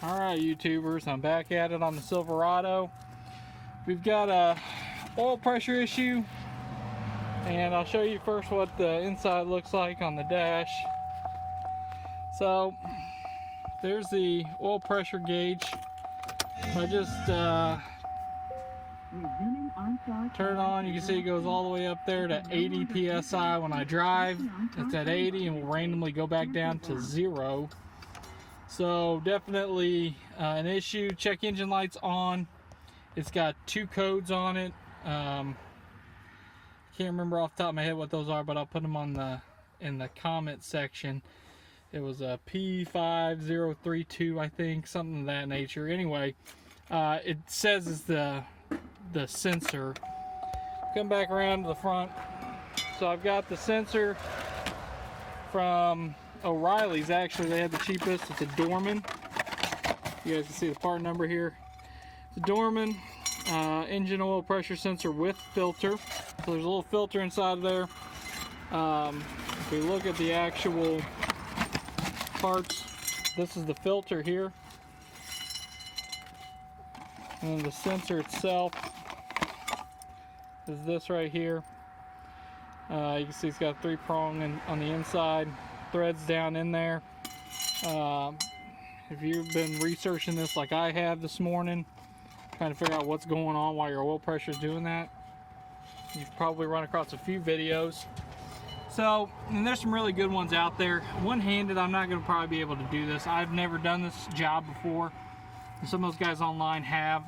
Alright YouTubers, I'm back at it on the Silverado. We've got a oil pressure issue, and I'll show you first what the inside looks like on the dash. So there's the oil pressure gauge. I just turn it on, you can see it goes all the way up there to 80 psi when I drive. It's at 80 and will randomly go back down to 0. So definitely an issue. Check engine lights on. It's got 2 codes on it. Can't remember off the top of my head what those are, but I'll put them on in the comment section. It was a P0522, I think, something of that nature. Anyway, it says it's the sensor. Come back around to the front. So I've got the sensor from O'Reilly's. Actually, they had the cheapest. It's a Dorman. You guys can see the part number here. It's a Dorman engine oil pressure sensor with filter. So there's a little filter inside of there. If we look at the actual parts, this is the filter here, and the sensor itself is this right here. You can see it's got a 3-prong on the inside, threads down in there. If you've been researching this like I have this morning, trying to figure out what's going on while your oil pressure is doing that, you've probably run across a few videos. So, and there's some really good ones out there. One-handed, I'm not going to probably be able to do this. I've never done this job before, and some of those guys online have.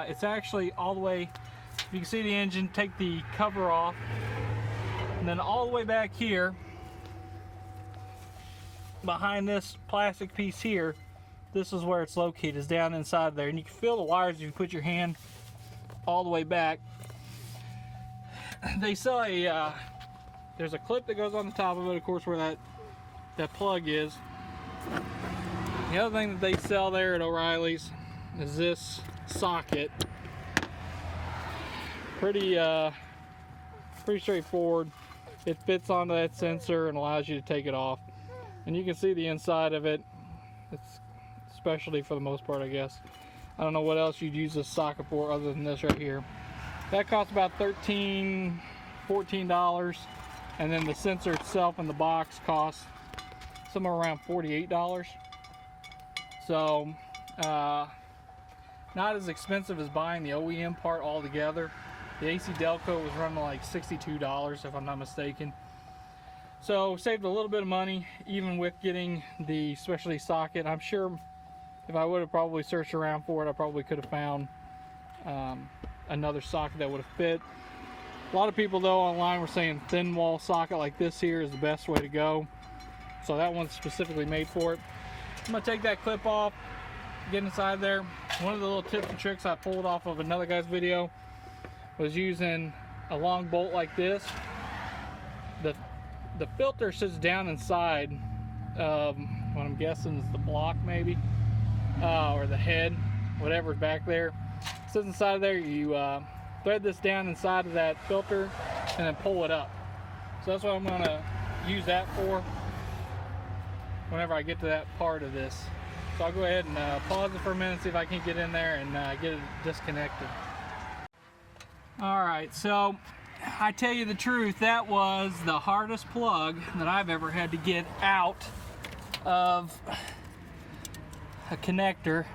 It's actually all the way, you can see the engine, take the cover off, and then all the way back here, behind this plastic piece here, this is where it's located, is down inside there. And you can feel the wires if you put your hand all the way back. They sell a, there's a clip that goes on the top of it, of course, where that plug is. The other thing that they sell there at O'Reilly's is this socket. Pretty straightforward. It fits onto that sensor and allows you to take it off. And you can see the inside of it. It's specialty for the most part, I guess. I don't know what else you'd use this socket for other than this right here. That costs about $13, $14. And then the sensor itself in the box costs somewhere around $48. So, not as expensive as buying the OEM part altogether. The AC Delco was running like $62 if I'm not mistaken. So saved a little bit of money even with getting the specialty socket. I'm sure if I would have probably searched around for it, I probably could have found another socket that would have fit. A lot of people though online were saying thin wall socket like this here is the best way to go. So that one's specifically made for it. I'm gonna take that clip off, get inside there. One of the little tips and tricks I pulled off of another guy's video was using a long bolt like this. The filter sits down inside of what I'm guessing is the block maybe, or the head, whatever's back there. It sits inside of there. You thread this down inside of that filter and then pull it up. So that's what I'm going to use that for whenever I get to that part of this. So I'll go ahead and pause it for a minute, see if I can get in there and get it disconnected. Alright, so I tell you the truth, that was the hardest plug that I've ever had to get out of a connector.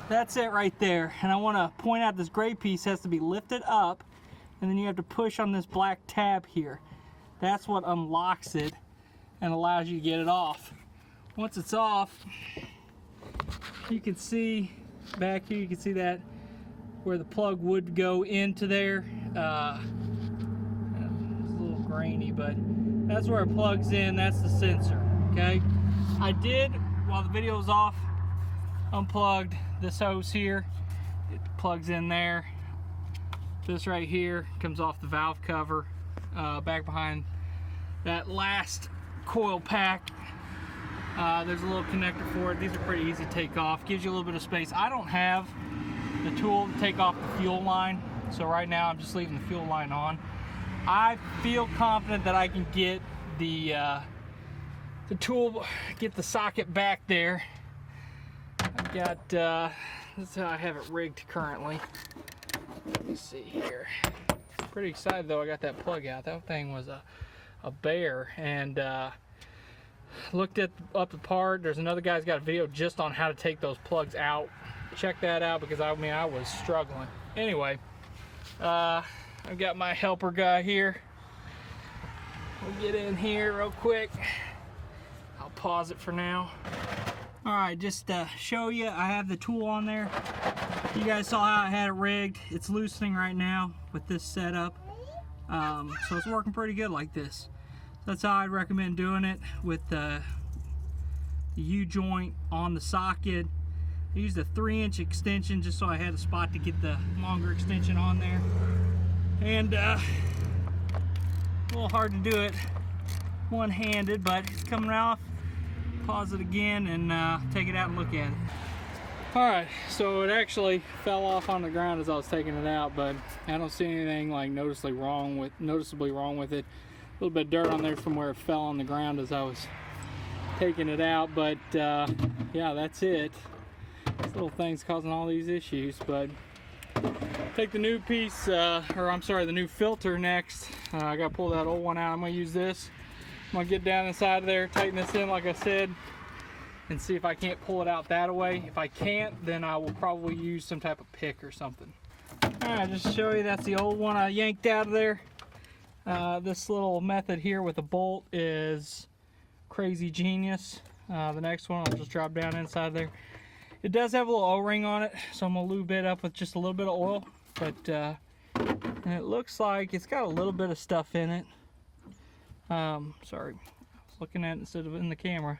That's it right there. And I want to point out this gray piece has to be lifted up, and then you have to push on this black tab here. That's what unlocks it and allows you to get it off. Once it's off, you can see back here, you can see that where the plug would go into there. It's a little grainy, but that's where it plugs in. That's the sensor, okay? I did, while the video was off, unplugged this hose here. It plugs in there. This right here comes off the valve cover, back behind that last coil pack. There's a little connector for it. These are pretty easy to take off. Gives you a little bit of space. I don't have the tool to take off the fuel line, so right now I'm just leaving the fuel line on. I feel confident that I can get the tool, get the socket back there. Got, that's how I have it rigged currently. Let me see here. Pretty excited though I got that plug out. That thing was a bear, and looked up the part. There's another guy's got a video just on how to take those plugs out. Check that out, because I mean I was struggling. Anyway, I've got my helper guy here. We'll get in here real quick. I'll pause it for now. Alright, just to show you, I have the tool on there. You guys saw how I had it rigged. It's loosening right now with this setup. So it's working pretty good like this. That's how I'd recommend doing it, with the U-joint on the socket. I used a 3-inch extension just so I had a spot to get the longer extension on there. And a little hard to do it one-handed, but it's coming off. Pause it again and take it out and look at it. Alright, so it actually fell off on the ground as I was taking it out, but I don't see anything like noticeably wrong with it. A little bit of dirt on there from where it fell on the ground as I was taking it out, but yeah, that's it. This little thing's causing all these issues. But take the new piece, the new filter next. I gotta pull that old one out. I'm gonna use this. I'm gonna get down inside of there, tighten this in like I said, and see if I can't pull it out that way. If I can't, then I will probably use some type of pick or something. Alright, just to show you, that's the old one I yanked out of there. This little method here with a bolt is crazy genius. The next one I'll just drop down inside there. It does have a little O-ring on it, so I'm gonna lube it up with just a little bit of oil. But and it looks like it's got a little bit of stuff in it. Sorry, I was looking at it instead of in the camera.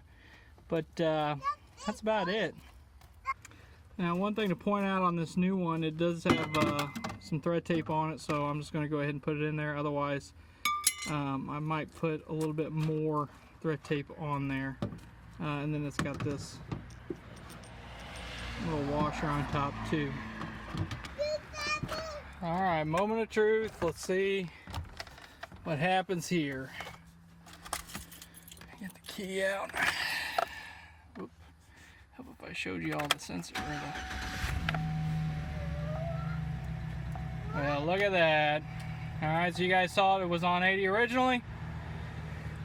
But that's about it. Now, one thing to point out on this new one, it does have some thread tape on it, so I'm just going to go ahead and put it in there. Otherwise, I might put a little bit more thread tape on there. And then it's got this little washer on top too. Alright, moment of truth. Let's see what happens here. Get the key out. Oop. How if I showed you all the sensor ribbon? Well, look at that. Alright, so you guys saw it was on 80 originally.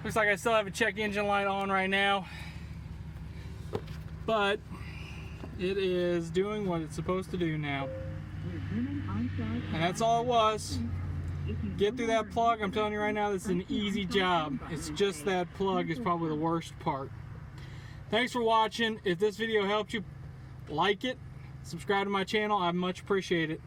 Looks like I still have a check engine light on right now. But it is doing what it's supposed to do now. And that's all it was. Get through that plug. I'm telling you right now, this is an easy job. It's just that plug is probably the worst part. Thanks for watching. If this video helped you, like it, subscribe to my channel. I much appreciate it.